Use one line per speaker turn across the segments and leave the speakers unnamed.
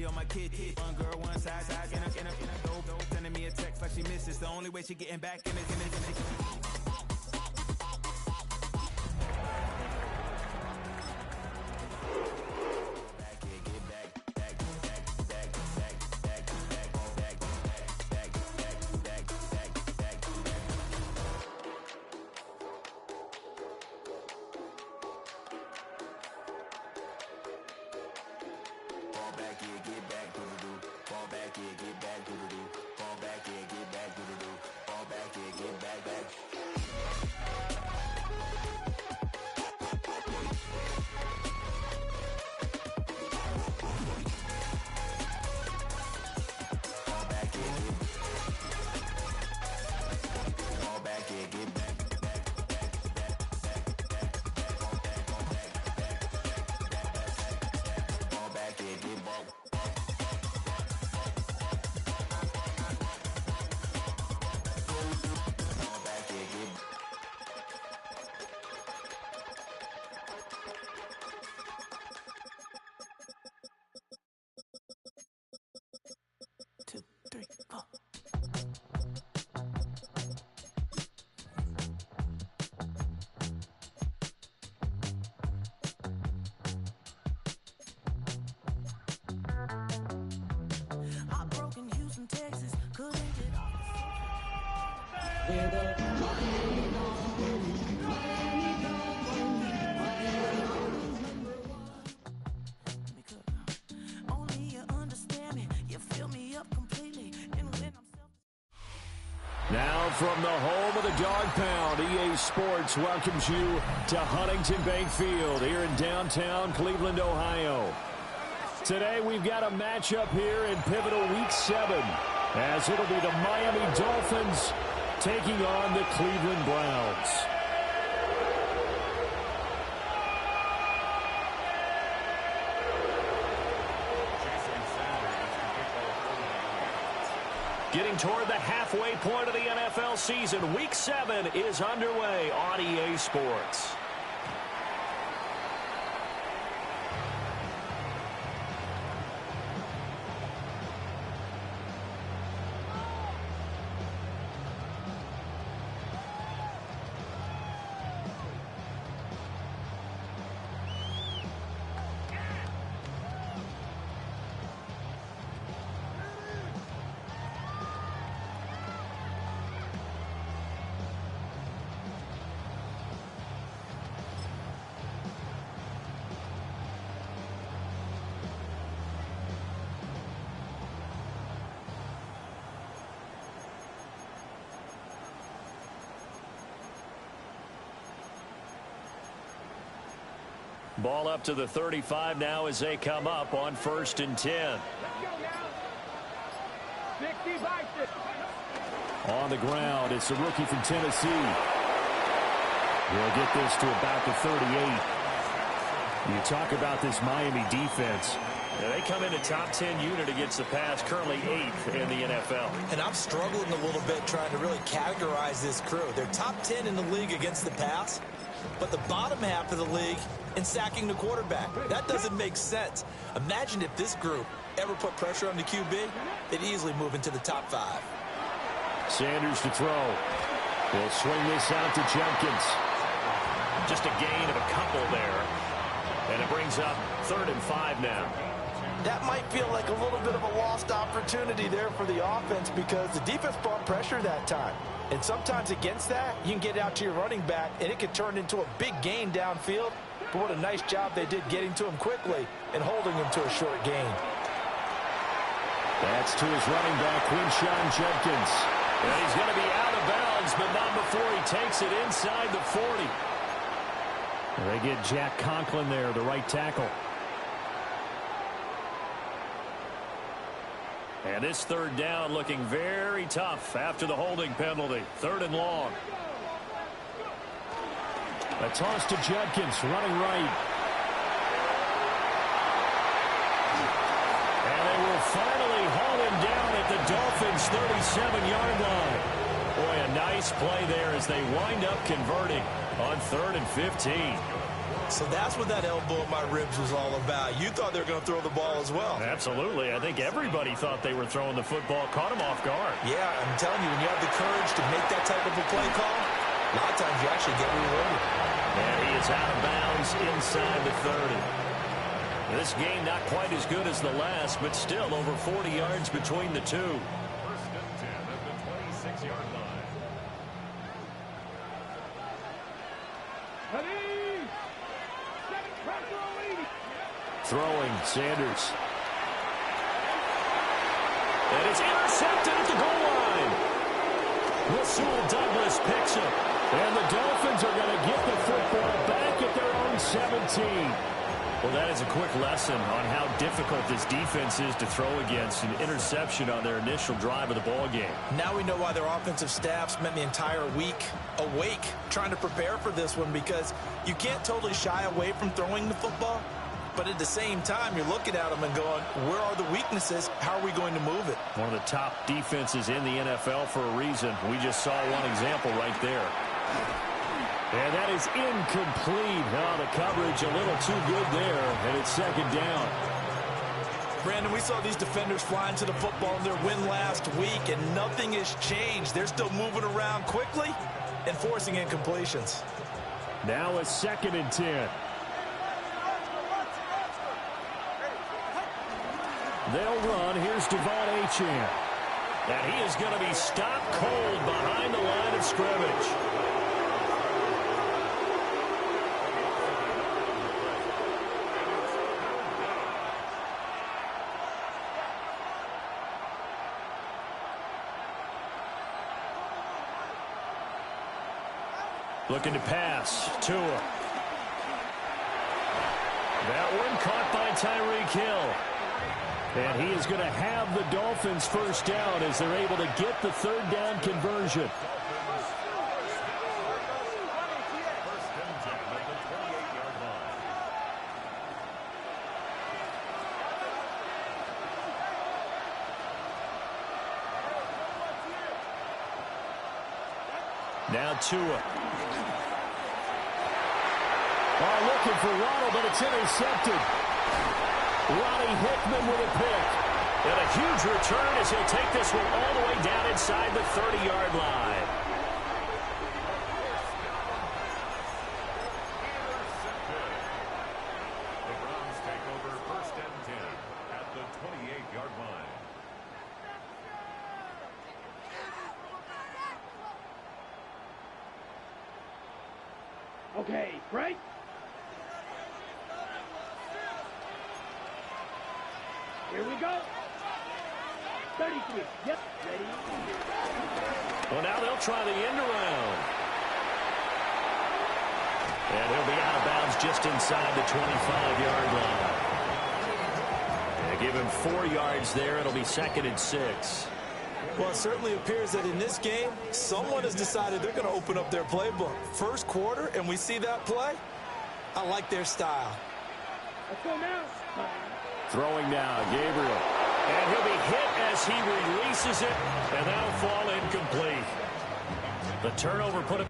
be on my kid. One girl, one side, in a dope, sending me a text like she misses. The only way she getting back in it.
Now from the home of the Dog Pound, EA Sports welcomes you to Huntington Bank Field here in downtown Cleveland, Ohio. Today we've got a matchup here in pivotal Week 7, as it'll be the Miami Dolphins taking on the Cleveland Browns. Getting toward the halfway point of the NFL season, Week 7 is underway on EA Sports. Ball up to the 35 now as they come up on 1st and 10. On the ground, it's a rookie from Tennessee. He'll get this to about the 38. You talk about this Miami defense.
Yeah, they come in a top 10 unit against the pass, currently 8th in the NFL.
And I'm struggling a little bit trying to really categorize this crew. They're top 10 in the league against the pass, but the bottom half of the league in sacking the quarterback. That doesn't make sense. Imagine if this group ever put pressure on the QB, they'd easily move into the top 5.
Sanders to throw. He'll swing this out to Jenkins.
Just a gain of a couple there. And it brings up 3rd and 5 now.
That might feel like a little bit of a lost opportunity there for the offense because the defense brought pressure that time. And sometimes against that, you can get out to your running back, and it can turn into a big gain downfield. But what a nice job they did getting to him quickly and holding him to a short gain.
That's to his running back, Quinshon Judkins.
And he's going to be out of bounds, but not before he takes it inside the 40.
They get Jack Conklin there, the right tackle.
And this 3rd down looking very tough after the holding penalty. 3rd and long.
A toss to Judkins, running right.
And they will finally haul him down at the Dolphins' 37-yard line. Boy, a nice play there as they wind up converting on 3rd and 15.
So that's what that elbow in my ribs was all about. You thought they were going to throw the ball as well.
Absolutely. I think everybody thought they were throwing the football, caught him off guard.
Yeah, I'm telling you, when you have the courage to make that type of a play call, a lot of times you actually get rewarded.
And he is out of bounds inside the 30. This game not quite as good as the last, but still over 40 yards between the two.
First and 10 at the 26-yard line.
Throwing, Sanders.
And it's intercepted at the goal line. Rasul Douglas picks it.
And the Dolphins are going to get the football back at their own 17.
Well, that is a quick lesson on how difficult this defense is to throw against. An interception on their initial drive of the ball game.
Now we know why their offensive staff spent the entire week awake trying to prepare for this one, because you can't totally shy away from throwing the football. But at the same time, you're looking at them and going, where are the weaknesses? How are we going to move it?
One of the top defenses in the NFL for a reason. We just saw one example right there.
And that is incomplete. Oh, the coverage a little too good there, and it's second down.
Brandon, we saw these defenders flying to the football in their win last week, and nothing has changed. They're still moving around quickly and forcing incompletions.
Now a 2nd and 10. They'll run. Here's Devon Achane.
And he is going to be stopped cold behind the line of scrimmage. Looking to pass. Tua. That one caught by Tyreek Hill.
And he is going to have the Dolphins first down as they're able to get the 3rd down conversion.
First and 10 at the 28-yard line.
Now Tua.
Oh, looking for Waddle, but it's intercepted. Ronnie Hickman with a pick.
And a huge return as he'll take this one all the way down inside the 30-yard line.
The Browns take over first and 10 at the 28-yard line.
Okay, right? Here we go. 33. Yep, ready.
Well, now they'll try the end around. And he'll be out of bounds just inside the 25-yard line. And give him 4 yards there. It'll be 2nd and 6.
Well, it certainly appears that in this game, someone has decided they're going to open up their playbook. First quarter, and we see that play. I like their style.
Let's go now.
Throwing now, Gabriel.
And he'll be hit as he releases it, and that'll fall incomplete. The turnover put him.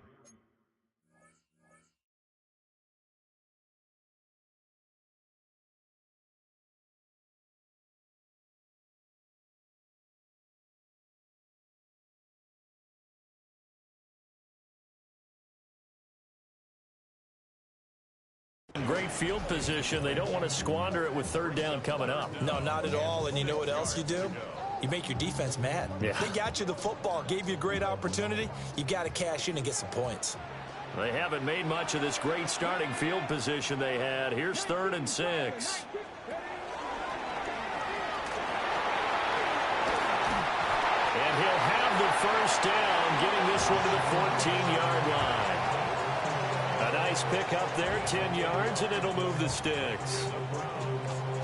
In great field position. They don't want to squander it with 3rd down coming up.
No, not at all. And you know what else you do? You make your defense mad.
Yeah.
They got you the football, gave you a great opportunity. You got to cash in and get some points.
They haven't made much of this great starting field position they had. Here's 3rd and 6. And he'll have the first down, getting this one to the 14-yard line. A nice pick up there, 10 yards, and it'll move the sticks.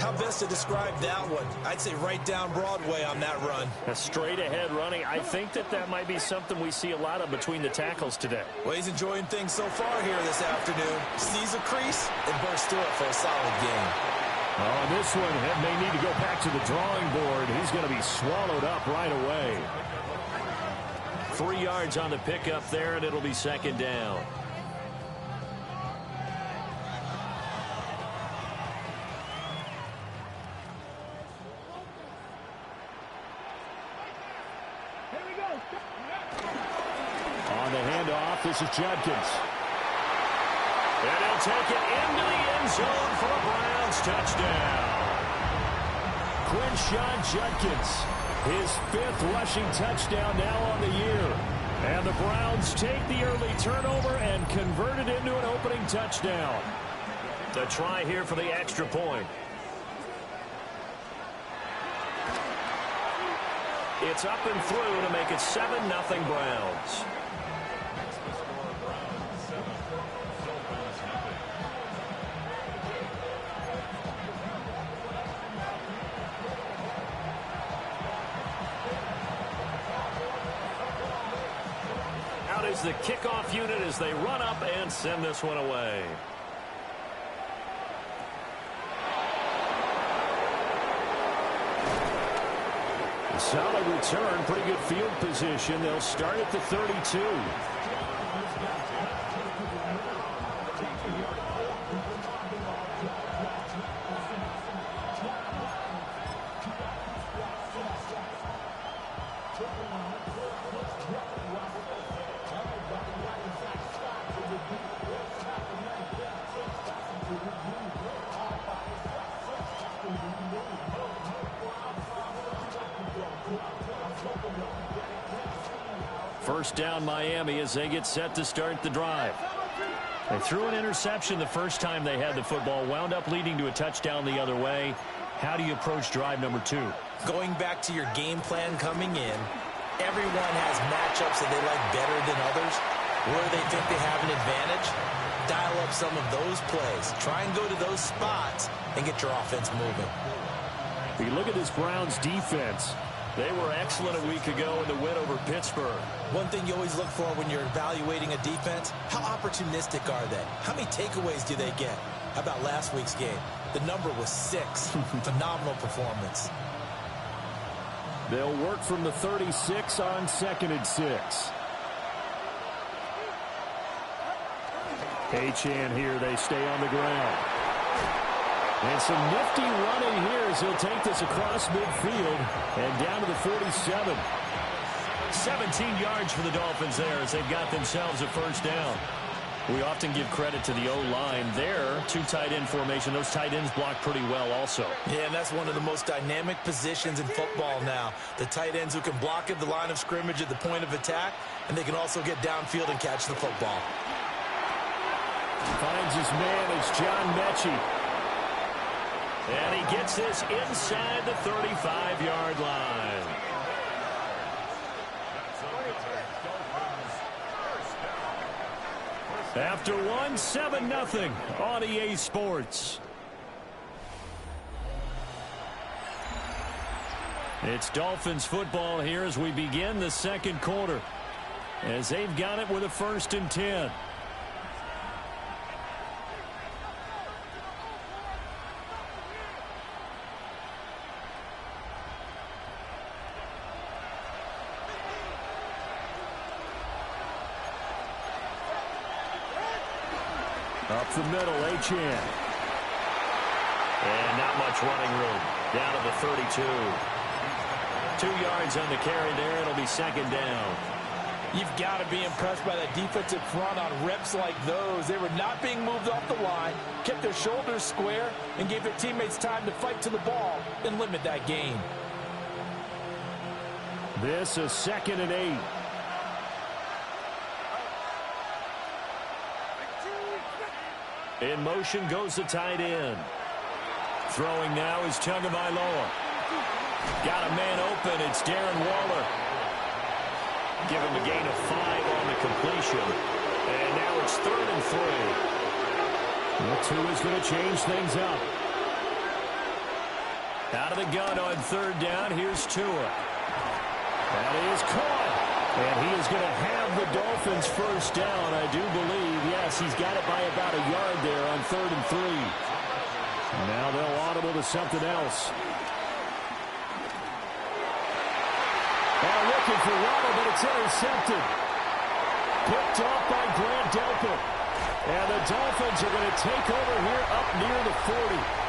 How best to describe that one? I'd say right down Broadway on that run.
A straight-ahead running. I think that might be something we see a lot of between the tackles today.
Well, he's enjoying things so far here this afternoon. Sees a crease and bursts through it for a solid game.
Oh, this one may need to go back to the drawing board. He's going to be swallowed up right away.
3 yards on the pickup there, and it'll be 2nd down.
On the handoff, this is Judkins.
And he'll take it into the end zone for a Browns touchdown.
Quinshawn Judkins, his 5th rushing touchdown now on the year. And the Browns take the early turnover and convert it into an opening touchdown.
The try here for the extra point. It's up and through to make it 7-0 Browns. Out is the kickoff unit as they run up and send this one away.
Solid return, pretty good field position. They'll start at the 32. First down Miami as they get set to start the drive.
They threw an interception the first time they had the football, wound up leading to a touchdown the other way. How do you approach drive number 2?
Going back to your game plan coming in, everyone has matchups that they like better than others. Where they think they have an advantage, dial up some of those plays. Try and go to those spots and get your offense moving.
We look at this Browns defense.
They were excellent a week ago in the win over Pittsburgh.
One thing you always look for when you're evaluating a defense, how opportunistic are they? How many takeaways do they get? How about last week's game? The number was 6. Phenomenal performance.
They'll work from the 36 on 2nd and 6. Achane here, they stay on the ground. And some nifty running here as he'll take this across midfield and down to the 47.
17 yards for the Dolphins there as they've got themselves a first down. We often give credit to the O-line there. 2 tight end formation. Those tight ends block pretty well also.
Yeah, and that's one of the most dynamic positions in football now. The tight ends who can block at the line of scrimmage at the point of attack, and they can also get downfield and catch the football.
Finds his man, it's John Mechie.
And he gets this inside the 35-yard line. After 7-0 on EA Sports. It's Dolphins football here as we begin the second quarter. As they've got it with a 1st and 10.
Up the middle, Achane.
And not much running room. Down to the 32. 2 yards on the carry there. It'll be 2nd down.
You've got to be impressed by that defensive front on reps like those. They were not being moved off the line, kept their shoulders square, and gave their teammates time to fight to the ball and limit that gain.
This is 2nd and 8.
In motion goes the tight end. Throwing now is Tagovailoa. Got a man open. It's Darren Waller. Give him a gain of 5 on the completion. And now it's 3rd and 3.
Well, 2 is going to change things up.
Out of the gun on 3rd down. Here's Tua.
That is caught. And he is going to have the Dolphins first down, I do believe. Yes, he's got it by about a yard there on 3rd and 3. Now they'll audible to something else. Now looking for Waddle, but it's intercepted. Picked off by Grant Delpit. And the Dolphins are going to take over here up near the 40.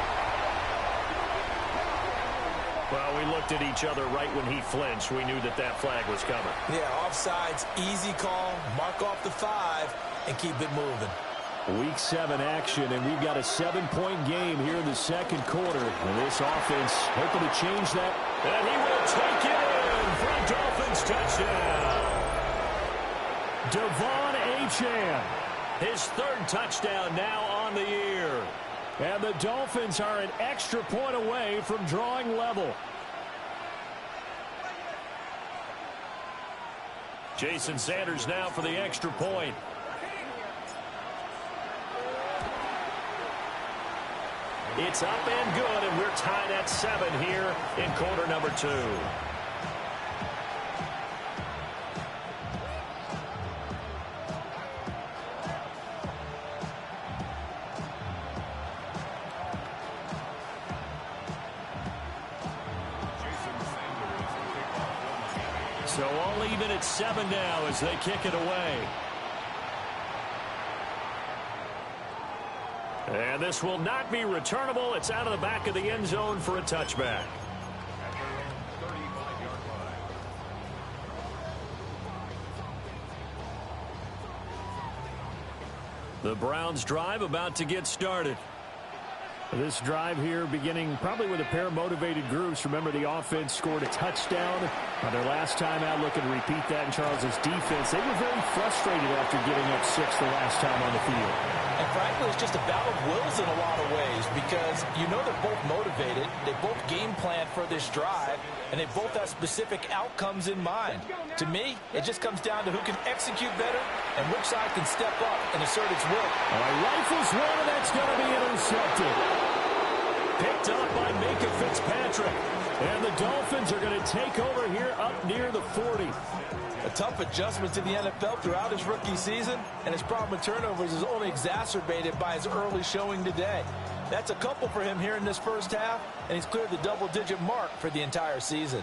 Well, we looked at each other right when he flinched. We knew that that flag was coming.
Yeah, offsides, easy call, mark off the 5, and keep it moving.
Week 7 action, and we've got a 7-point game here in the second quarter. And this offense hoping to change that.
And he will take it in for a Dolphins touchdown.
Devon Achane.
His 3rd touchdown now on the year.
And the Dolphins are an extra point away from drawing level.
Jason Sanders now for the extra point. It's up and good, and we're tied at 7 here in quarter number 2. So all even at 7 now as they kick it away. And this will not be returnable. It's out of the back of the end zone for a touchback. The Browns drive about to get started.
This drive here beginning probably with a pair of motivated groups. Remember, the offense scored a touchdown on their last time out. Looking to repeat that in Charles's defense. They were very frustrated after getting up 6 the last time on the field.
And frankly, it's just a battle of wills in a lot of ways because you know they're both motivated. They both game plan for this drive, and they both have specific outcomes in mind. To me, it just comes down to who can execute better and which side can step up and assert its will.
Rifles one, and that's going to be intercepted.
Picked up by Minka Fitzpatrick.
And the Dolphins are going to take over here up near the 40.
A tough adjustment to the NFL throughout his rookie season, and his problem with turnovers is only exacerbated by his early showing today. That's a couple for him here in this first half, and he's cleared the double-digit mark for the entire season.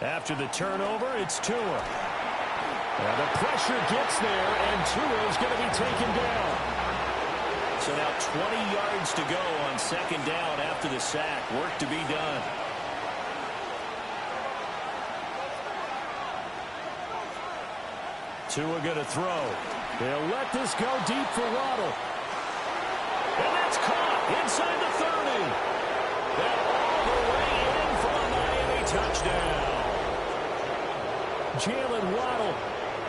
After the turnover, it's Tua.
Now the pressure gets there, and Tua is going to be taken down.
So now 20 yards to go on 2nd down after the sack. Work to be done. Tua going to throw.
They'll let this go deep for Waddle.
And that's caught inside the 30. And all the way in for a Miami touchdown.
Jalen Waddle.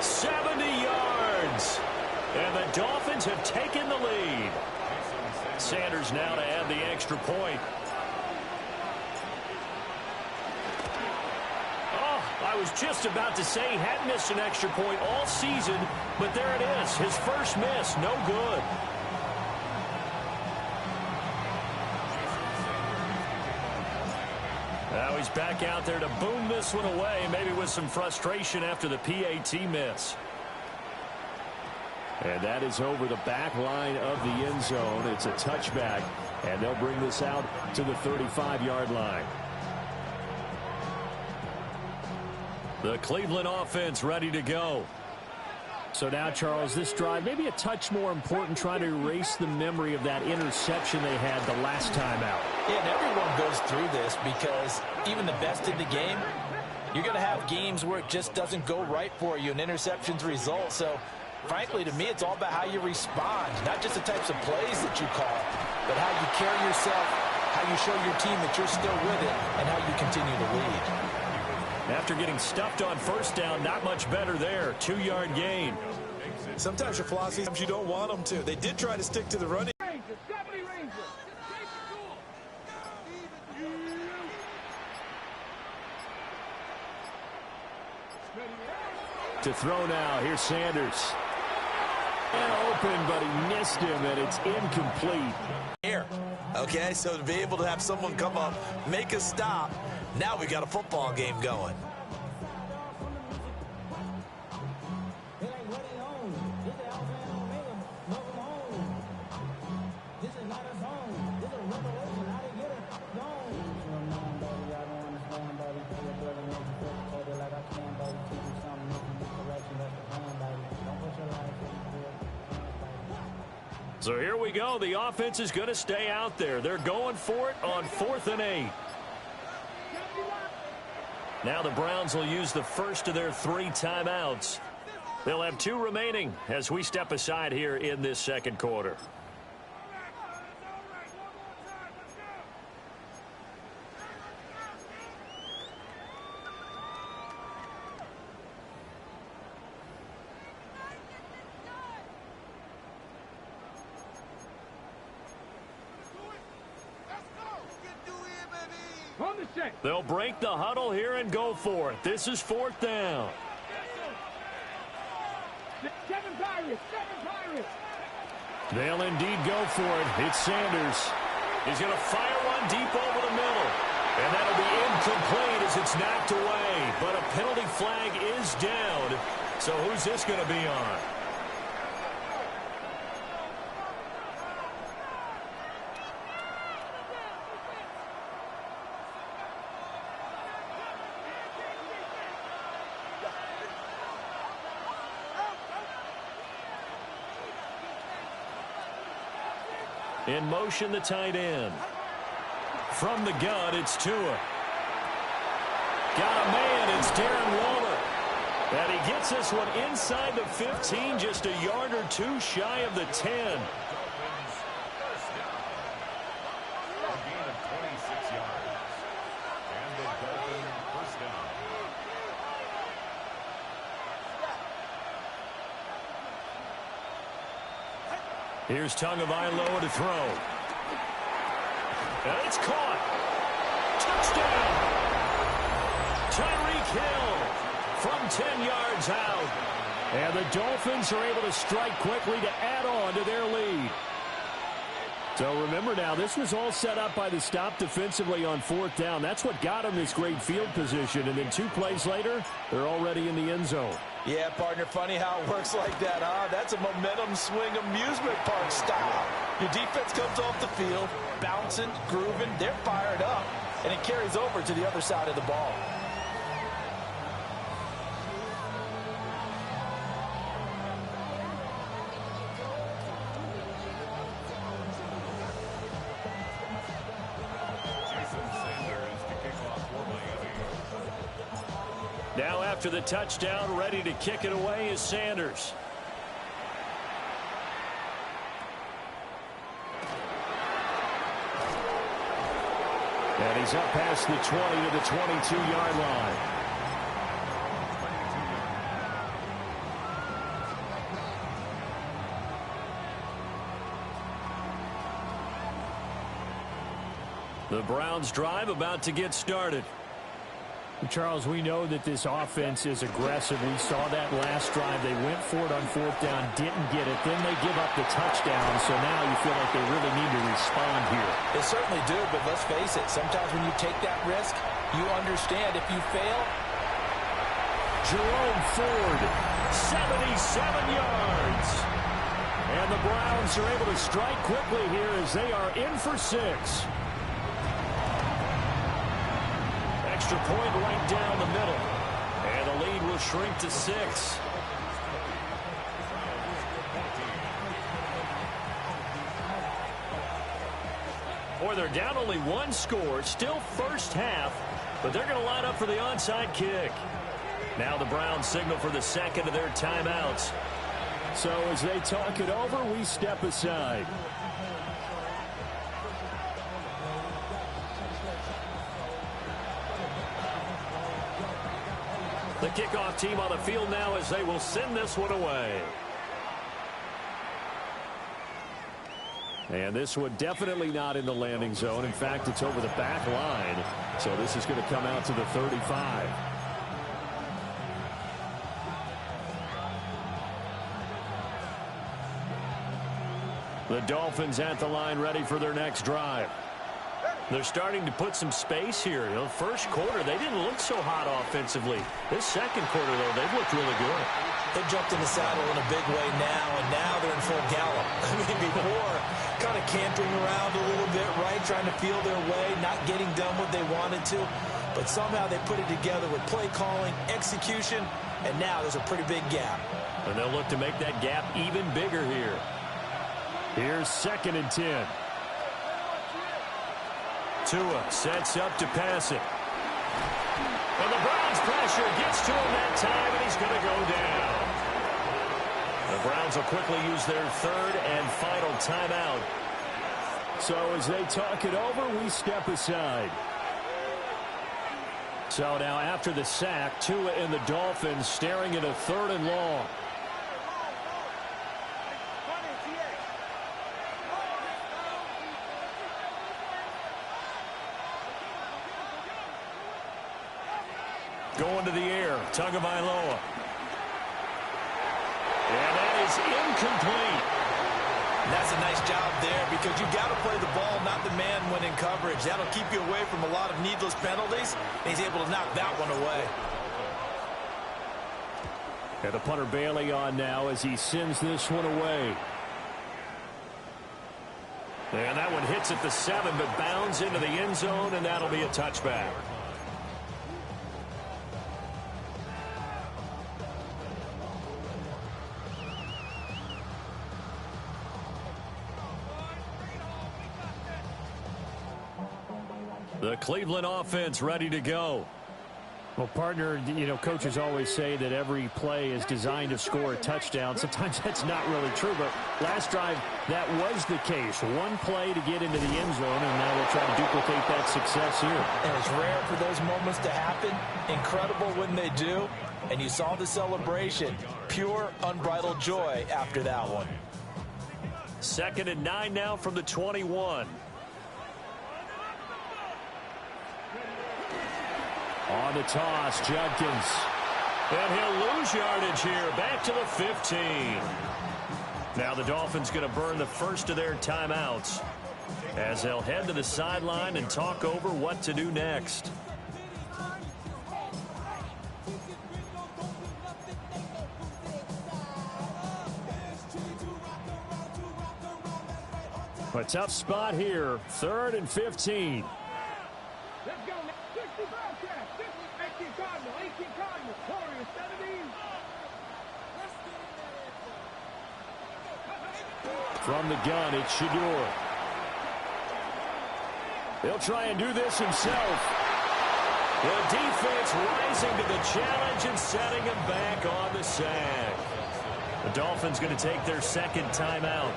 70 yards. And the Dolphins have taken the lead. Sanders now to add the extra point. I was just about to say he hadn't missed an extra point all season, but there it is. His first miss, no good. Now he's back out there to boom this one away, maybe with some frustration after the PAT miss.
And that is over the back line of the end zone. It's a touchback, and they'll bring this out to the 35-yard line.
The Cleveland offense ready to go.
So now, Charles, this drive maybe a touch more important, trying to erase the memory of that interception they had the last time out.
Yeah, and everyone goes through this because even the best in the game, you're going to have games where it just doesn't go right for you, and interceptions result. So, frankly, to me, it's all about how you respond, not just the types of plays that you call, but how you carry yourself, how you show your team that you're still with it, and how you continue to lead.
After getting stuffed on 1st down, not much better there. 2-yard gain.
Sometimes your philosophy, sometimes you don't want them to. They did try to stick to the running.
To throw now, here's Sanders. And open, but he missed him, and it's incomplete.
Here, okay, so to be able to have someone come up, make a stop, now we got a football game going.
So here we go. The offense is going to stay out there. They're going for it on 4th and 8. Now the Browns will use the first of their 3 timeouts. They'll have 2 remaining as we step aside here in this second quarter. They'll break the huddle here and go for it. This is 4th down. They'll indeed go for it. It's Sanders. He's going to fire one deep over the middle. And that'll be incomplete as it's knocked away. But a penalty flag is down. So who's this going to be on? In motion, the tight end. From the gun, it's Tua. Got a man, it's Darren Waller. And he gets this one inside the 15, just a yard or 2 shy of the 10. Here's Tagovailoa to throw. And it's caught. Touchdown. Tyreek Hill from 10 yards out. And the Dolphins are able to strike quickly to add on to their lead. So remember now, this was all set up by the stop defensively on 4th down. That's what got them this great field position. And then 2 plays later, they're already in the end zone.
Yeah, partner, funny how it works like that, huh? That's a momentum swing amusement park style. Your defense comes off the field, bouncing, grooving, they're fired up, and it carries over to the other side of the ball.
Now after the touchdown, ready to kick it away is Sanders. And he's up past the 20 to the 22-yard line. The Browns drive about to get started.
Charles, we know that this offense is aggressive. We saw that last drive. They went for it on 4th down, didn't get it. Then they give up the touchdown. So now you feel like they really need to respond here.
They certainly do, but let's face it. Sometimes when you take that risk, you understand if you fail.
Jerome Ford, 77 yards. And the Browns are able to strike quickly here as they are in for 6. Extra point right down the middle. And the lead will shrink to 6. Boy, they're down only 1 score. Still first half. But they're going to line up for the onside kick. Now the Browns signal for the second of their timeouts.
So as they talk it over, we step aside.
The kickoff team on the field now as they will send this one away.
And this one definitely not in the landing zone. In fact, it's over the back line. So this is going to come out to the 35.
The Dolphins at the line ready for their next drive. They're starting to put some space here. You know, first quarter, they didn't look so hot offensively. This second quarter, though, they've looked really good.
They jumped in the saddle in a big way now, and now they're in full gallop. I mean, before, kind of cantering around a little bit, right, trying to feel their way, not getting done what they wanted to. But somehow they put it together with play calling, execution, and now there's a pretty big gap.
And they'll look to make that gap even bigger here.
Here's 2nd and 10.
Tua sets up to pass it. And the Browns pressure gets to him that time, and he's going to go down. The Browns will quickly use their 3rd and final timeout.
So as they talk it over, we step aside. So now after the sack, Tua and the Dolphins staring at a 3rd and long.
Going to the air, Tagovailoa. And that is incomplete.
That's a nice job there because you got to play the ball, not the man when in coverage. That'll keep you away from a lot of needless penalties. And he's able to knock that one away.
And the punter Bailey on now as he sends this one away.
And that one hits at the 7, but bounds into the end zone, and that'll be a touchback. The Cleveland offense ready to go.
Well, partner, you know, coaches always say that every play is designed to score a touchdown. Sometimes that's not really true, but last drive, that was the case. One play to get into the end zone, and now they'll try to duplicate that success here.
And it's rare for those moments to happen. Incredible when they do. And you saw the celebration. Pure, unbridled joy after that one.
2nd and 9 now from the 21.
On the toss, Judkins.
And he'll lose yardage here. Back to the 15. Now the Dolphins going to burn the first of their timeouts as they'll head to the sideline and talk over what to do next.
A tough spot here. 3rd and 15.
Let's go. 60 Bobcats. 18 Cardinal. 18 Cardinal. Warriors 17.
From the gun, it's Shador. He'll try and do this himself.
The defense rising to the challenge and setting him back on the sack. The Dolphins going to take their 2nd timeout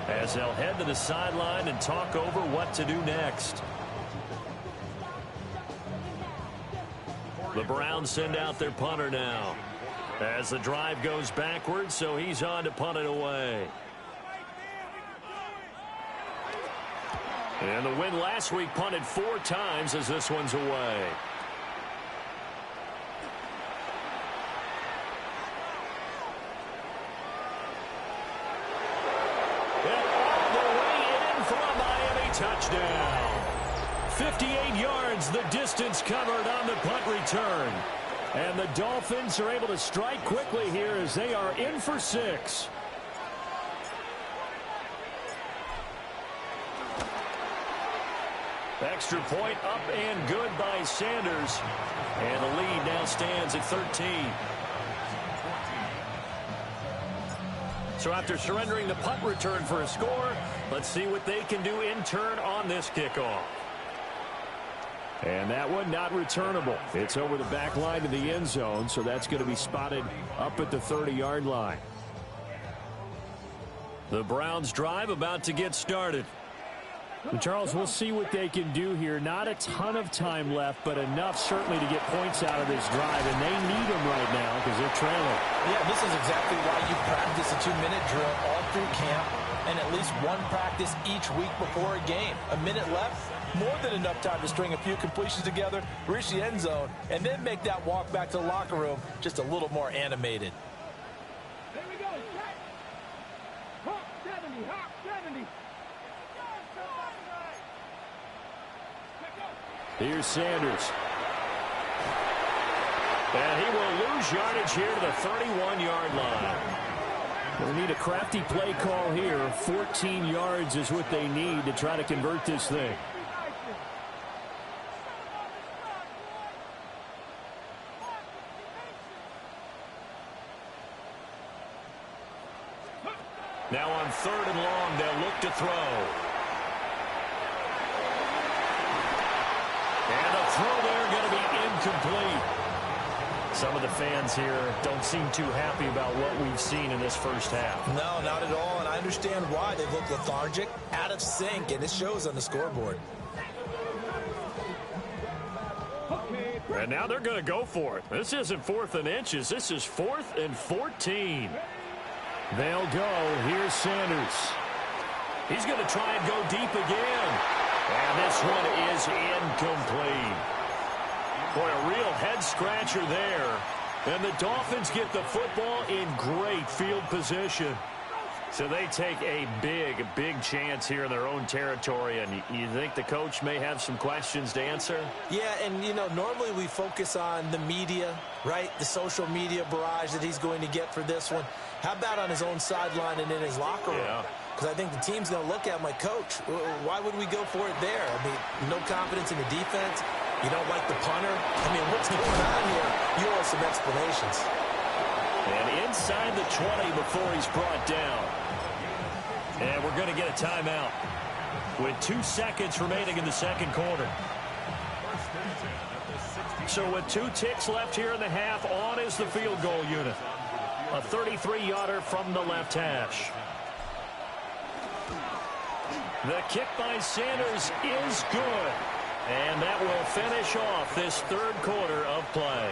as they'll head to the sideline and talk over what to do next. The Browns send out their punter now as the drive goes backwards, so he's on to punt it away. And the win last week punted 4 times as this one's away. And all the way in for a Miami touchdown. 58 yards, the distance covered on the punt return. And the Dolphins are able to strike quickly here as they are in for 6. Extra point up and good by Sanders. And the lead now stands at 13. So after surrendering the punt return for a score, let's see what they can do in turn on this kickoff.
And that one not returnable. It's over the back line of the end zone, so that's going to be spotted up at the 30-yard line.
The Browns drive about to get started.
And Charles, we'll see what they can do here. Not a ton of time left, but enough certainly to get points out of this drive, and they need them right now because they're trailing.
Yeah, this is exactly why you practice a 2-minute drill all through camp and at least one practice each week before a game. A minute left, more than enough time to string a few completions together, reach the end zone, and then make that walk back to the locker room just a little more animated.
There we go. Hawk 70. Hawk 70.
Here's Sanders.
And he will lose yardage here to the 31-yard line.
They need a crafty play call here. 14 yards is what they need to try to convert this thing.
Now on 3rd and long. They'll look to throw. And the throw there going to be incomplete. Some of the fans here don't seem too happy about what we've seen in this first half.
No, not at all, and I understand why. They look lethargic, out of sync, and it shows on the scoreboard.
And now they're going to go for it. This isn't 4th and inches. This is 4th and 14. They'll go. Here's Sanders.
He's going to try and go deep again. And this one is incomplete. Boy, a real head-scratcher there. And the Dolphins get the football in great field position. So they take a big chance here in their own territory. And you think the coach may have some questions to answer?
Yeah, and, you know, normally we focus on the media, right? The social media barrage that he's going to get for this one. How about on his own sideline and in his locker room?
Yeah.
Because I think the team's going to look at him like, Coach, why would we go for it there? I mean, no confidence in the defense. You don't like the punter? I mean, what's going on here? You owe us some explanations.
And inside the 20 before he's brought down. And we're going to get a timeout with 2 seconds remaining in the second quarter. So with 2 ticks left here in the half, on is the field goal unit. A 33-yarder from the left hash. The kick by Sanders is good. And that will finish off this 3rd quarter of play.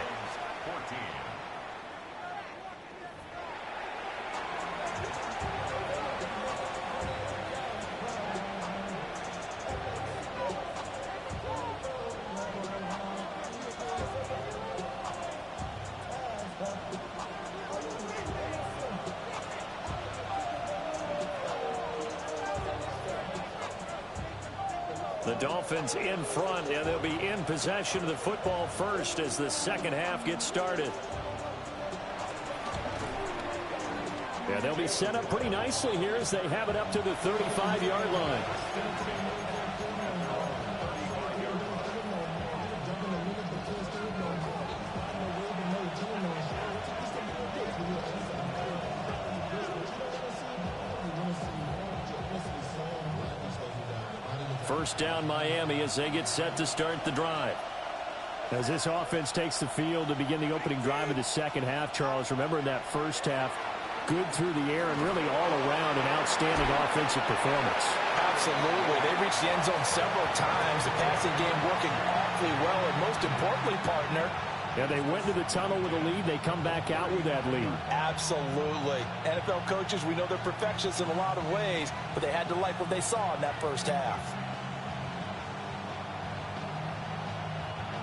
The Dolphins in front, and they'll be in possession of the football first as the second half gets started. Yeah, they'll be set up pretty nicely here as they have it up to the 35-yard line. First down Miami as they get set to start the drive.
As this offense takes the field to begin the opening drive of the second half, Charles, remember in that first half, good through the air and really all around an outstanding offensive performance.
Absolutely. They reached the end zone several times. The passing game working awfully well, and most importantly, partner,
yeah, they went to the tunnel with a lead. They come back out with that lead.
Absolutely. NFL coaches, we know they're perfectionists in a lot of ways, but they had to like what they saw in that first half.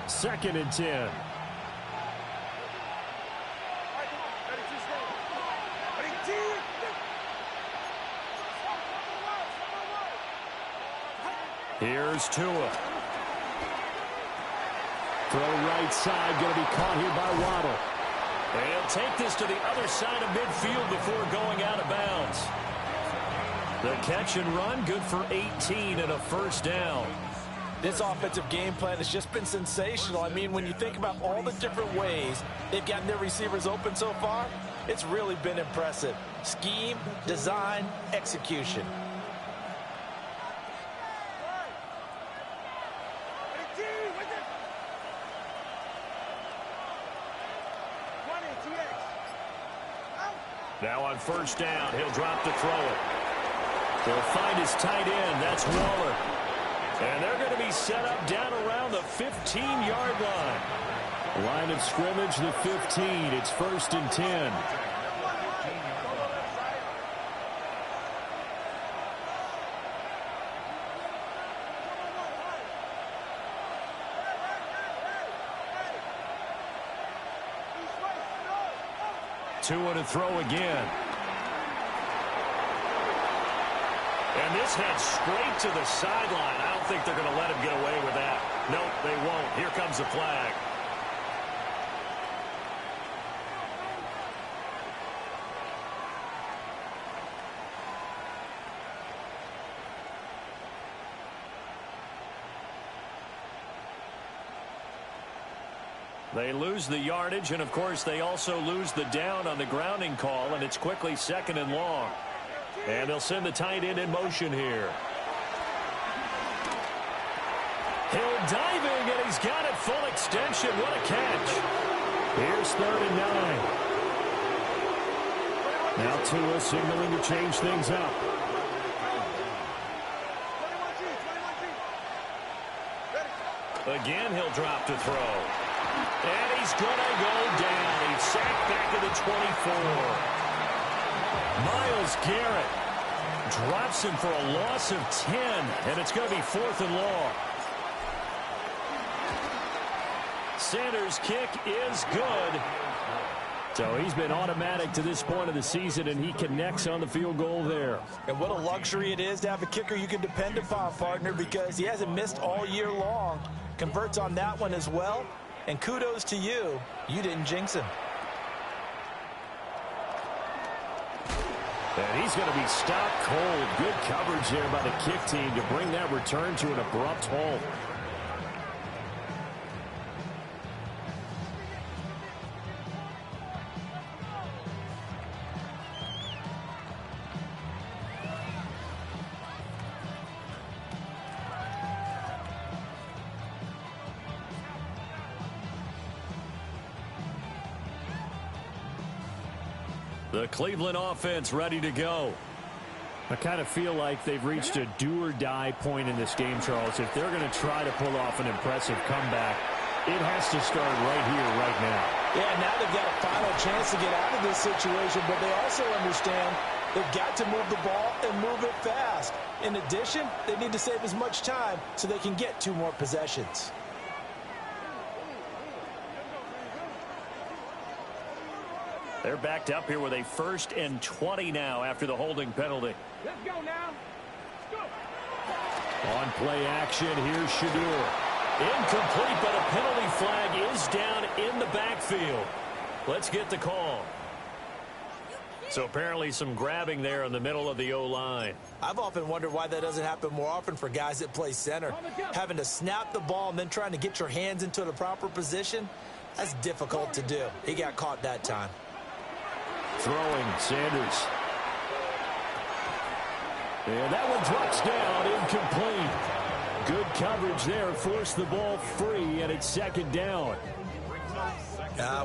2nd and 10. Here's Tua. Throw right side, going to be caught here by Waddle.
They'll take this to the other side of midfield before going out of bounds. The catch and run, good for 18 and a first down.
This offensive game plan has just been sensational. I mean, when you think about all the different ways they've gotten their receivers open so far, it's really been impressive. Scheme, design, execution.
Now on first down, he'll drop to throw it. They'll find his tight end. That's Waller. And they're going to be set up down around the 15-yard line.
Line of scrimmage, the 15. It's 1st and 10.
Tua to throw again. And this heads straight to the sideline. I don't think they're going to let him get away with that. Nope, they won't. Here comes the flag. They lose the yardage, and, of course, they also lose the down on the grounding call, and it's quickly 2nd and long. And they'll send the tight end in motion here. Hill diving, and he's got it full extension. What a catch. Here's 3rd and 9. Now Tua signaling to change things up. Again, he'll drop to throw. And he's going to go down. He's sacked back at the 24. Myles Garrett drops him for a loss of 10, and it's going to be 4th and long. Sanders' kick is good. So he's been automatic to this point of the season, and he connects on the field goal there.
And what a luxury it is to have a kicker you can depend upon, partner, because he hasn't missed all year long. Converts on that one as well. And kudos to you. You didn't jinx him.
And he's going to be stopped cold. Good coverage there by the kick team to bring that return to an abrupt halt.
The Cleveland offense ready to go.
I kind of feel like they've reached a do-or-die point in this game, Charles. If they're going to try to pull off an impressive comeback, it has to start right here, right now.
Yeah, now they've got a final chance to get out of this situation, but they also understand they've got to move the ball and move it fast. In addition, they need to save as much time so they can get 2 more possessions.
They're backed up here with a 1st and 20 now after the holding penalty.
Let's go now. Go.
On play action, here's Shadur.
Incomplete, but a penalty flag is down in the backfield. Let's get the call. So apparently some grabbing there in the middle of the O-line.
I've often wondered why that doesn't happen more often for guys that play center. Having to snap the ball and then trying to get your hands into the proper position, that's difficult to do. He got caught that time.
Throwing, Sanders. And that one drops down, incomplete. Good coverage there, forced the ball free, and it's 2nd down.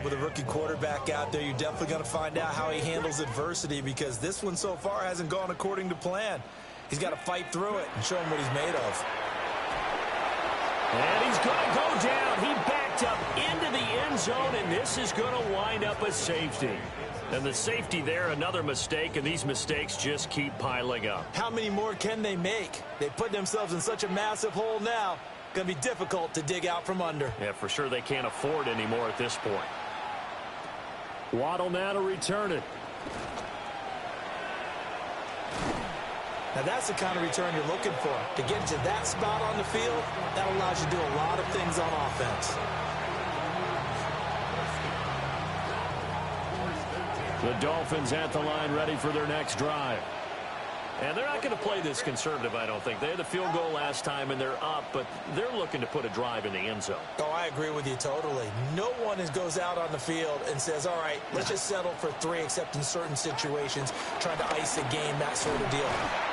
With a rookie quarterback out there, you're definitely going to find out how he handles adversity, because this one so far hasn't gone according to plan. He's got to fight through it and show him what he's made of.
And he's going to go down. He backed up into the end zone, and this is going to wind up a safety. And the safety there, another mistake, and these mistakes just keep piling up.
How many more can they make? They put themselves in such a massive hole now. Going to be difficult to dig out from under.
Yeah, for sure they can't afford any more at this point.
Waddle now to return it.
Now that's the kind of return you're looking for. To get to that spot on the field, that allows you to do a lot of things on offense.
The Dolphins at the line, ready for their next drive.
And they're not going to play this conservative, I don't think. They had the field goal last time, and they're up, but they're looking to put a drive in the end zone.
Oh, I agree with you totally. No one goes out on the field and says, all right, let's just settle for 3, except in certain situations, trying to ice a game, that sort of deal.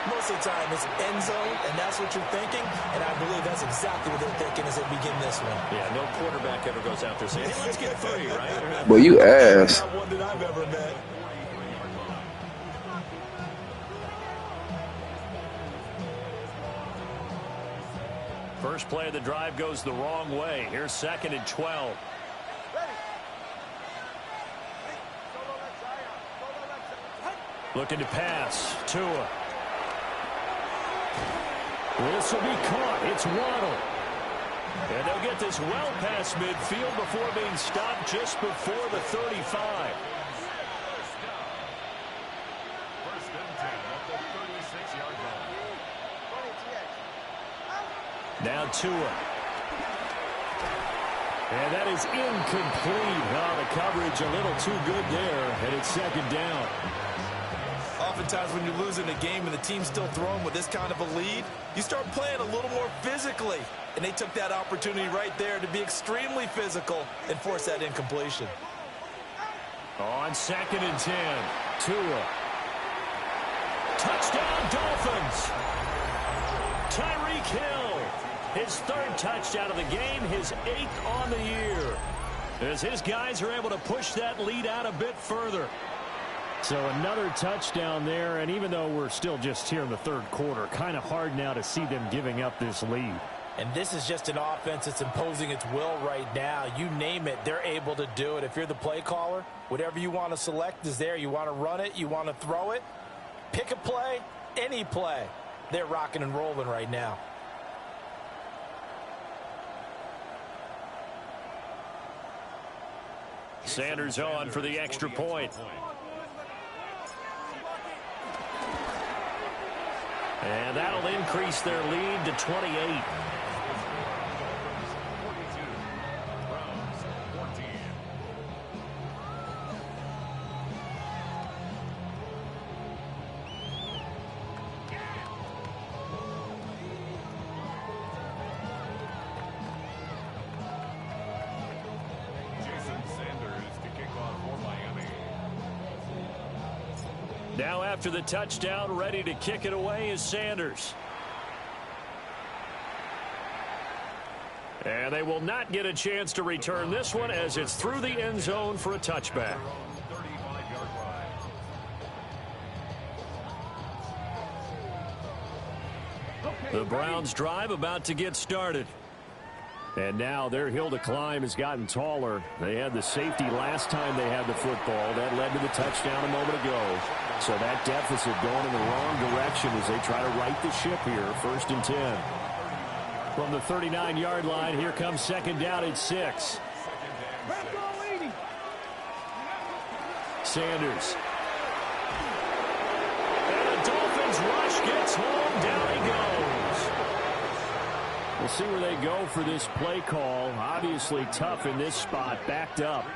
Most of the time, it's end zone, and that's what you're thinking, and I believe that's exactly what they're thinking as they begin this one.
Yeah, no quarterback ever goes out there saying, hey, let's get 3, right?
Well, you ass.
Not one that I've ever met.
First play of the drive goes the wrong way. Here's 2nd and 12. Looking to pass. Tua.
This will be caught. It's Waddle.
And they'll get this well past midfield before being stopped just before the 35.
Now Tua. And that is incomplete. Oh, the coverage a little too good there, and it's 2nd down.
Oftentimes when you're losing a game and the team's still throwing with this kind of a lead, you start playing a little more physically. And they took that opportunity right there to be extremely physical and force that incompletion.
On 2nd and 10, Tua.
Touchdown, Dolphins. Tyreek Hill, his third touchdown of the game, his 8th on the year, as his guys are able to push that lead out a bit further.
So another touchdown there, and even though we're still just here in the third quarter, kind of hard now to see them giving up this lead.
And this is just an offense that's imposing its will right now. You name it, they're able to do it. If you're the play caller, whatever you want to select is there. You want to run it, you want to throw it, pick a play, any play. They're rocking and rolling right now.
Sanders on for the extra point. And that'll increase their lead to 28. Now after the touchdown, ready to kick it away is Sanders. And they will not get a chance to return this one as it's through the end zone for a touchback. The Browns drive about to get started. And now their hill to climb has gotten taller. They had the safety last time they had the football. That led to the touchdown a moment ago. So that deficit going in the wrong direction as they try to right the ship here. 1st and 10. From the 39-yard line, here comes second down at 6. Sanders. And the Dolphins rush gets home. Down he goes. We'll see where they go for this play call. Obviously tough in this spot. Backed up.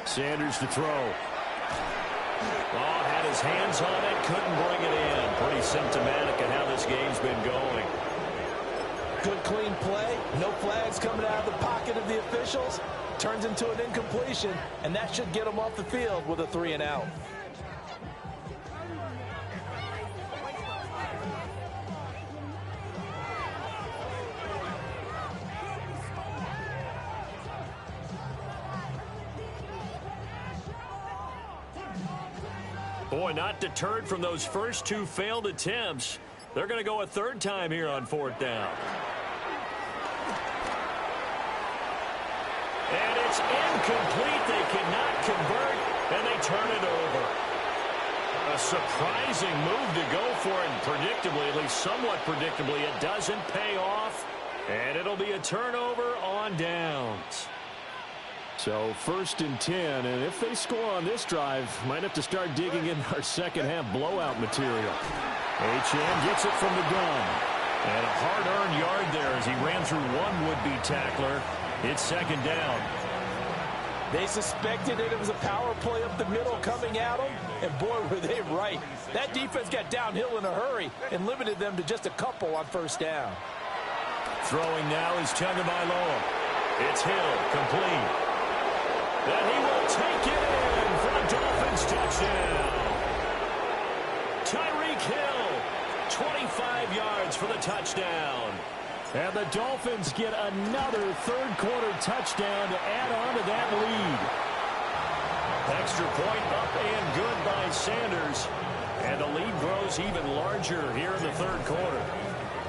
Sanders to throw. Oh, had his hands on it. Couldn't bring it in. Pretty symptomatic of how this game's been going.
Good clean play. No flags coming out of the pocket of the officials. Turns into an incompletion, and that should get them off the field with a 3 and out.
Boy, not deterred from those first 2 failed attempts. They're going to go a 3rd time here on 4th down. And it's incomplete. They cannot convert, and they turn it over. A surprising move to go for it, and predictably, at least somewhat predictably, it doesn't pay off, and it'll be a turnover on downs.
So 1st and 10, and if they score on this drive, might have to start digging in our second half blowout material. H.M. gets it from the gun.
And a hard-earned yard there as he ran through one would-be tackler. It's 2nd down.
They suspected it was a power play up the middle coming at them, and boy, were they right. That defense got downhill in a hurry and limited them to just a couple on 1st down.
Throwing now is Tagovailoa. It's Hill, complete. And he will take it in for a Dolphins touchdown. Tyreek Hill, 25 yards for the touchdown.
And the Dolphins get another third-quarter touchdown to add on to that lead.
Extra point up and good by Sanders. And the lead grows even larger here in the 3rd quarter.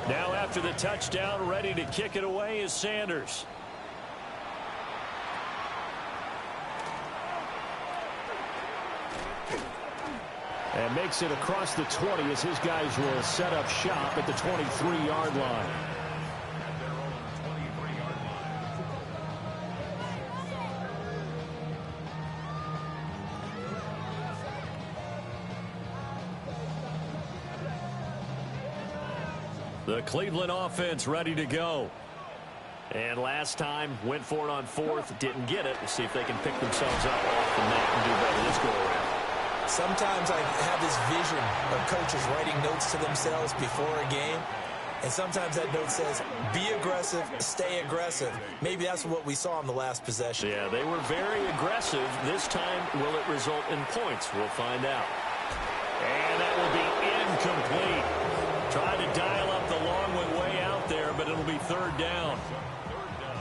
Now after the touchdown, ready to kick it away is Sanders.
And makes it across the 20 as his guys will set up shop at the 23-yard line.
The Cleveland offense ready to go. And last time, went for it on 4th, didn't get it. We'll see if they can pick themselves up off the mat and do better this go-around.
Sometimes I have this vision of coaches writing notes to themselves before a game. And sometimes that note says, be aggressive, stay aggressive. Maybe that's what we saw in the last possession.
Yeah, they were very aggressive. This time, will it result in points? We'll find out. And that will be incomplete. Trying to dial up the long one way out there, but it'll be third down.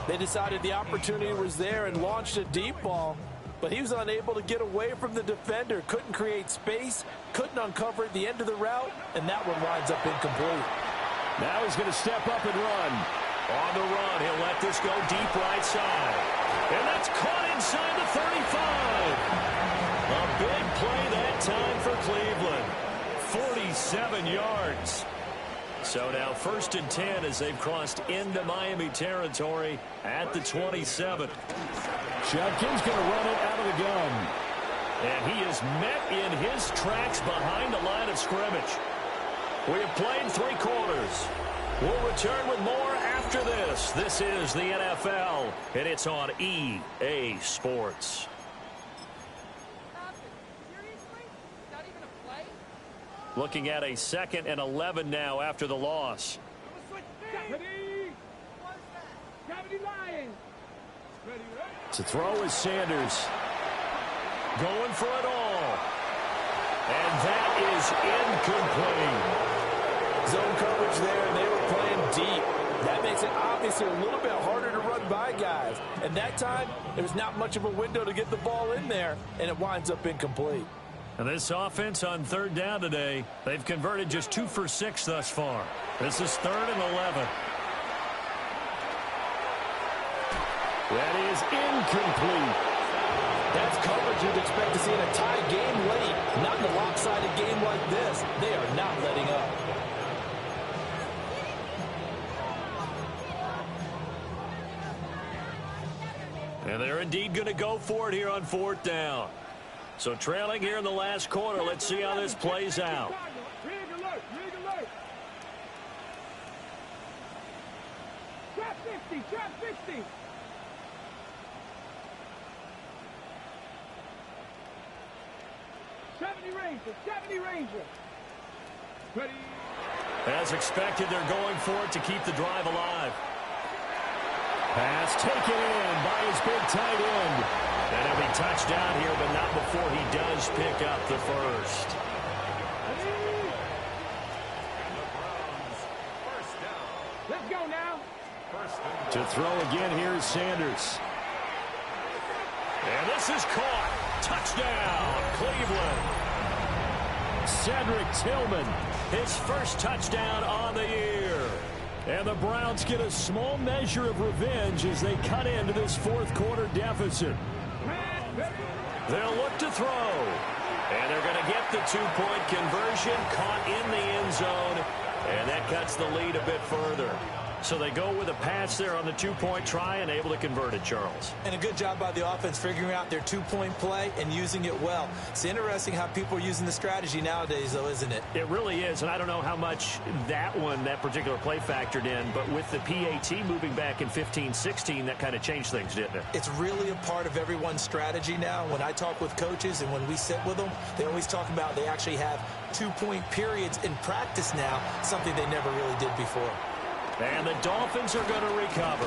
They decided the opportunity was there and launched a deep ball, but he was unable to get away from the defender, couldn't create space, couldn't uncover the end of the route, and that one winds up incomplete.
Now he's going to step up and run.
On the run, he'll let this go deep right side. And that's caught inside the 35. A big play that time for Cleveland. 47 yards. So now 1st and 10 as they've crossed into Miami territory at the 27.
Judkins going to run it out of the gun.
And he is met in his tracks behind the line of scrimmage. We have played 3 quarters. We'll return with more after this. This is the NFL, and it's on EA Sports. Looking at a 2nd and 11 now after the loss.
To throw is Sanders.
Going for it all. And that is incomplete.
Zone coverage there, and they were playing deep. That makes it obviously a little bit harder to run by guys. And that time, there was not much of a window to get the ball in there, and it winds up incomplete.
And this offense on 3rd down today, they've converted just 2 for 6 thus far. This is 3rd and 11.
That is incomplete.
That's coverage you'd expect to see in a tie game late. Not in a lopsided game like this. They are not letting up.
And they're indeed going to go for it here on 4th down. So trailing here in the last quarter. Let's see how this plays out.
Rig alert, rig alert. Trap 50, trap 50. Ranger, 70 Ranger. Ready.
As expected, they're going for it to keep the drive alive.
Pass taken in by his big tight end.
And he'll be touched down here, but not before he does pick up the first.
Let's go now.
To throw again, here's Sanders.
And this is caught. Touchdown, Cleveland.
Cedric Tillman,
his first touchdown on the year.
And the Browns get a small measure of revenge as they cut into this 4th quarter deficit.
They'll look to throw. And they're going to get the 2-point conversion, caught in the end zone. And that cuts the lead a bit further. So they go with a pass there on the 2-point try and able to convert it, Charles.
And a good job by the offense figuring out their 2-point play and using it well. It's interesting how people are using the strategy nowadays, though, isn't it?
It really is, and I don't know how much that particular play factored in, but with the PAT moving back in 15-16, that kind of changed things, didn't it?
It's really a part of everyone's strategy now. When I talk with coaches and when we sit with them, they always talk about they actually have 2-point periods in practice now, something they never really did before.
And the Dolphins are going to recover.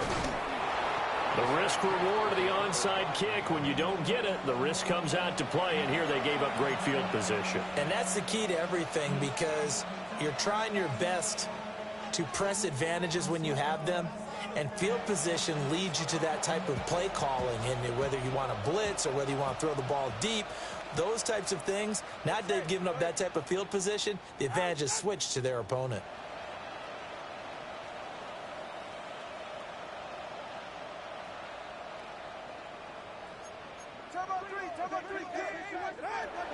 The risk-reward of the onside kick, when you don't get it, the risk comes out to play, and here they gave up great field position.
And that's the key to everything, because you're trying your best to press advantages when you have them, and field position leads you to that type of play calling, and whether you want to blitz or whether you want to throw the ball deep, those types of things, now that they've given up that type of field position, the advantage is switched to their opponent.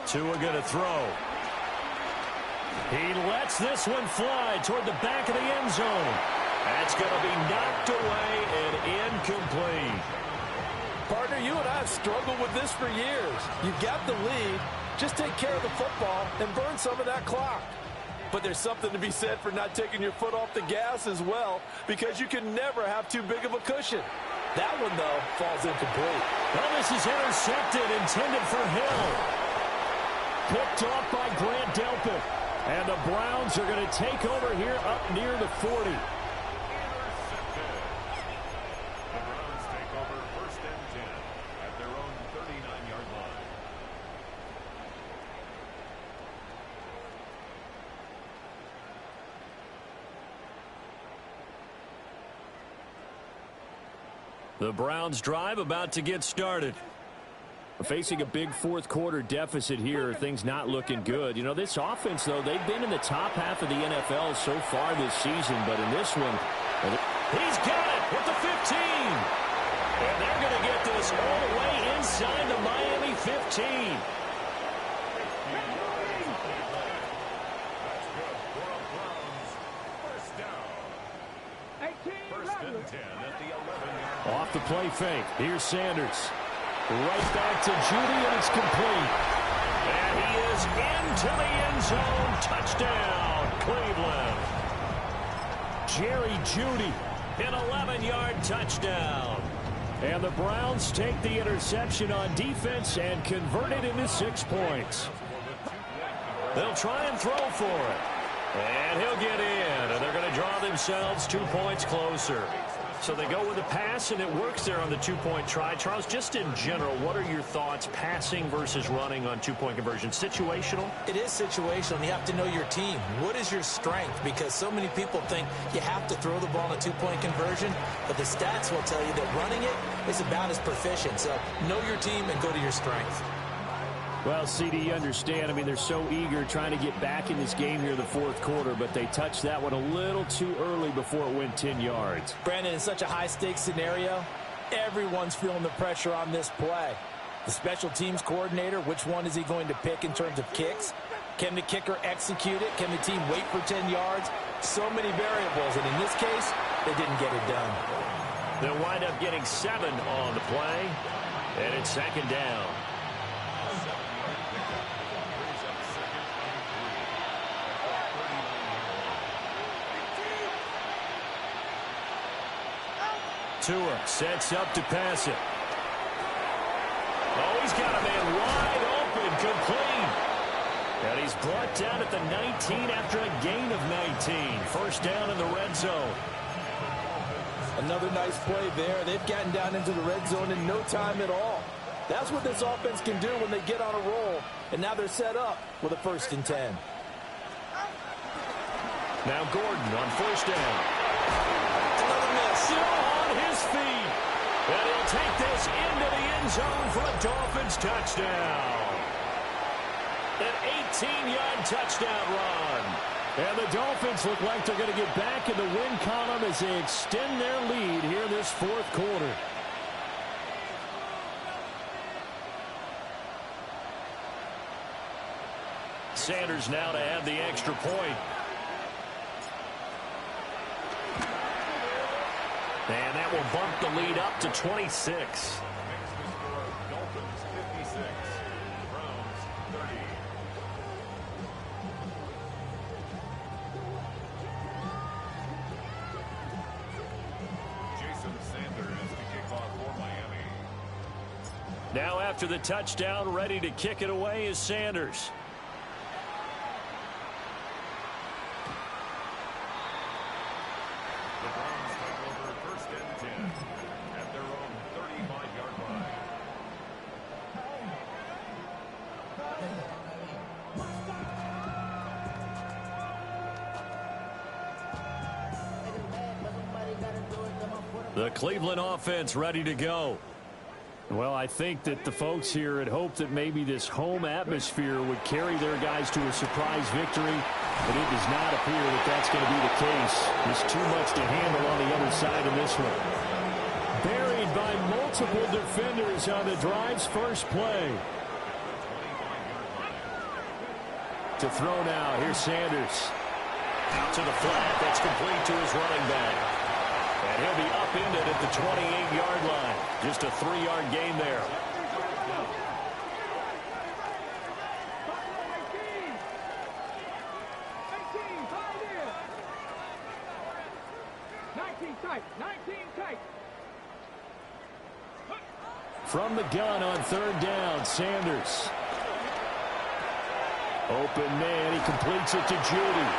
Tua going to throw. He lets this one fly toward the back of the end zone. That's going to be knocked away and incomplete.
Partner, you and I have struggled with this for years. You've got the lead. Just take care of the football and burn some of that clock. But there's something to be said for not taking your foot off the gas as well, because you can never have too big of a cushion. That one, though, falls incomplete.
Well, this is intercepted, intended for Hill.
Picked off by Grant Dolphin. And the Browns are going to take over here up near the 40.
The Browns drive about to get started.
Facing a big fourth quarter deficit here, things not looking good. You know, this offense, though, they've been in the top half of the NFL so far this season, but in this one,
he's got it with the 15. And they're going to get this all the way inside the Miami 15.
Off the play fake. Here's Sanders. Right back to Judy, and it's complete.
And he is into the end zone. Touchdown, Cleveland.
Jerry Judy.
An 11-yard touchdown.
And the Browns take the interception on defense and convert it into 6 points.
They'll try and throw for it. And he'll get in. And they're going to draw themselves 2 points closer. So they go with a pass, and it works there on the 2-point try. Charles, just in general, what are your thoughts passing versus running on 2-point conversion? Situational?
It is situational. You have to know your team. What is your strength? Because so many people think you have to throw the ball in a 2-point conversion, but the stats will tell you that running it is about as proficient. So know your team and go to your strength.
Well, CD, you understand. I mean, they're so eager trying to get back in this game here in the fourth quarter, but they touched that one a little too early before it went 10 yards.
Brandon, in such a high-stakes scenario, everyone's feeling the pressure on this play. The special teams coordinator, which one is he going to pick in terms of kicks? Can the kicker execute it? Can the team wait for 10 yards? So many variables, and in this case, they didn't get it done.
They'll wind up getting 7 on the play, and it's second down. Tua sets up to pass it. Oh, he's got a man wide open, complete. And he's brought down at the 19 after a gain of 19. First down in the red zone.
Another nice play there. They've gotten down into the red zone in no time at all. That's what this offense can do when they get on a roll. And now they're set up with a 1st and 10.
Now Gordon on first down.
Another miss.
Still on his feet. And he'll take this into the end zone for a Dolphins touchdown. An 18-yard touchdown run.
And the Dolphins look like they're going to get back in the win column as they extend their lead here in this fourth quarter.
Sanders now to add the extra point. And that will bump the lead up to 26.
Dolphins 56, Browns 30. Jason Sanders to kick off for Miami.
Now after the touchdown, ready to kick it away is Sanders.
The Browns take over 1st and 10 at their own 35-yard line.
The Cleveland offense ready to go.
Well, I think that the folks here had hoped that maybe this home atmosphere would carry their guys to a surprise victory, but it does not appear that that's going to be the case. There's too much to handle on the other side in this one. Buried by multiple defenders on the drive's first play. To throw now, here's Sanders.
Out to the flat, that's complete to his running back. And he'll be upended at the 28-yard line. Just a 3-yard gain there.
From the gun on 3rd down, Sanders. Open man, he completes it to Judy.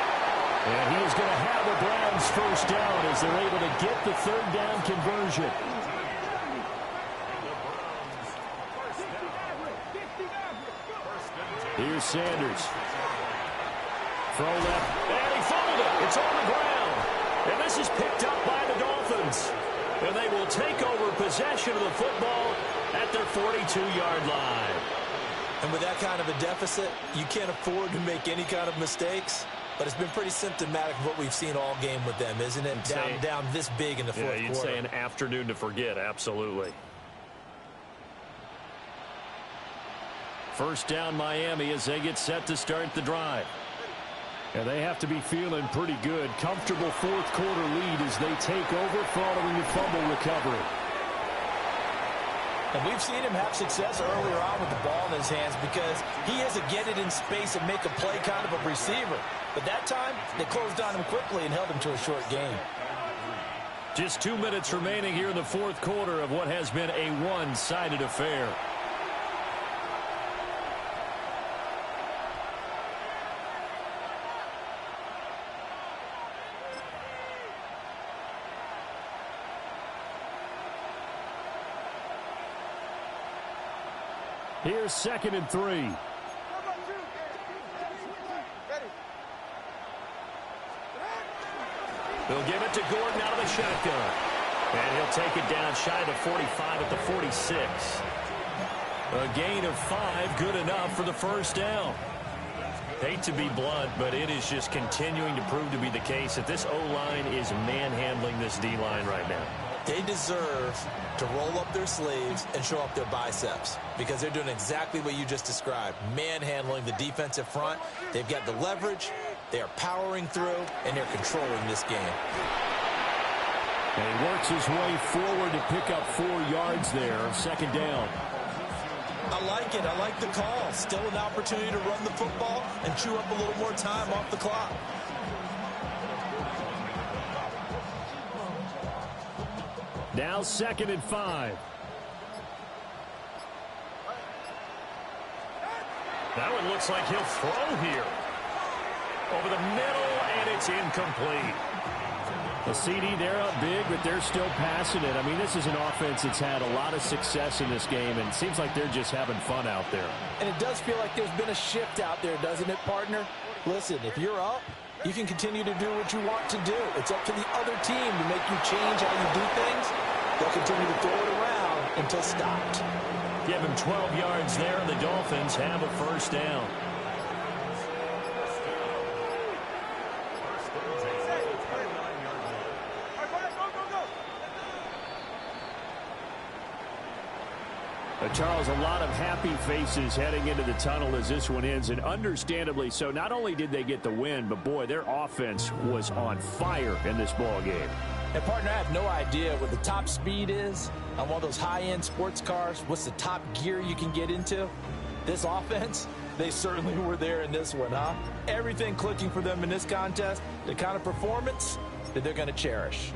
And he is going to have the Browns first down as they're able to get the third down conversion. Here's Sanders. Throw left, and he fumbled it. It's on the ground. And this is picked up by the Dolphins. And they will take over possession of the football at their 42-yard line.
And with that kind of a deficit, you can't afford to make any kind of mistakes. But it's been pretty symptomatic of what we've seen all game with them, isn't it? Down this big in the fourth quarter.
You'd say an afternoon to forget, absolutely. First down Miami as they get set to start the drive.
And they have to be feeling pretty good. Comfortable fourth quarter lead as they take over following the fumble recovery.
And we've seen him have success earlier on with the ball in his hands because he is a get it in space and make a play kind of a receiver. But that time, they closed on him quickly and held him to a short game.
Just 2 minutes remaining here in the fourth quarter of what has been a one-sided affair. Here's 2nd and 3.
They'll give it to Gordon out of the shotgun. And he'll take it down shy of the 45 at the 46. A gain of 5, good enough for the first down. Hate to be blunt, but it is just continuing to prove to be the case that this O-line is manhandling this D-line right now.
They deserve to roll up their sleeves and show up their biceps because they're doing exactly what you just described, manhandling the defensive front. They've got the leverage, they are powering through, and they're controlling this game.
And he works his way forward to pick up 4 yards there, 2nd down.
I like it. I like the call. Still an opportunity to run the football and chew up a little more time off the clock.
Now 2nd and 5.
That one looks like he'll throw here. Over the middle, and it's incomplete.
The CD, they're up big, but they're still passing it. I mean, this is an offense that's had a lot of success in this game, and it seems like they're just having fun out there.
And it does feel like there's been a shift out there, doesn't it, partner? Listen, if you're up, you can continue to do what you want to do. It's up to the other team to make you change how you do things. They'll continue to throw it around until stopped.
Give him 12 yards there, and the Dolphins have a first down.
Charles, a lot of happy faces heading into the tunnel as this one ends, and understandably so. Not only did they get the win, but boy, their offense was on fire in this ball game.
And partner, I have no idea what the top speed is on one of those high-end sports cars. What's the top gear you can get into? This offense, they certainly were there in this one, huh? Everything clicking for them in this contest, the kind of performance that they're going to cherish.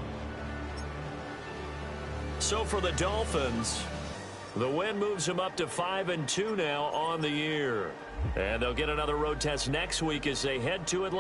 So for the Dolphins, the win moves them up to 5-2 now on the year. And they'll get another road test next week as they head to Atlanta.